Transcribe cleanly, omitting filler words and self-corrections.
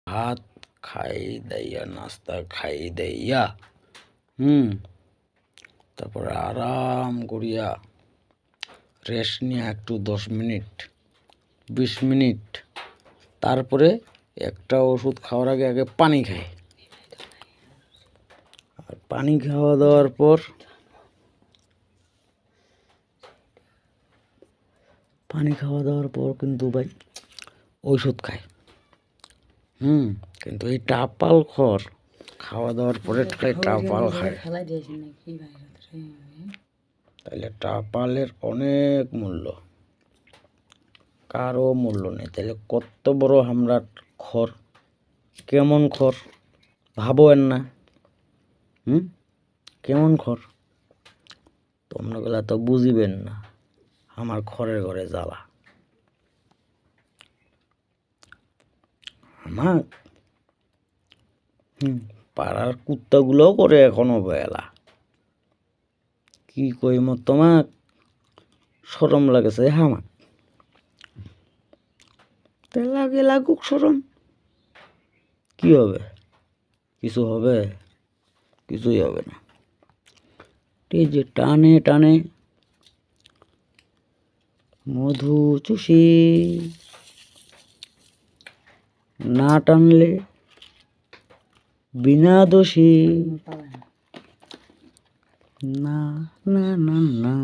ভাত খাই দাইয়া, নাস্তা খাই দাইয়া, তারপরে আরাম করিয়া রেস্ট নিয়ে একটু 10 মিনিট 20 মিনিট, তারপরে একটা ওষুধ খাওয়ার আগে আগে পানি খাই। আর পানি খাওয়া দাওয়ার পর কিন্তু ভাই ওষুধ খায়। কিন্তু এই টাপাল খড় খাওয়া দাওয়ার পরে টাপাল খায়, তাহলে টাপালের অনেক মূল্য, কারো মূল্য নেই। তাহলে কত বড় আমরা খড়, কেমন খড় ভাবেন না? কেমন খড় তোমরা গুলা তো বুঝিবেন না। আমার খড়ের ঘরে জ্বালা, আমার পাড়ার কুত্তাগুলোও করে এখনো বেলা। কি কইম তোমাক, শরম লাগেছে আমার। লাগে লাগুক শরম, কি হবে? কিছু হবে? কিছুই হবে না। এই যে টানে টানে মধু চুষি, না টানলে বিনা দোষী। না না না না।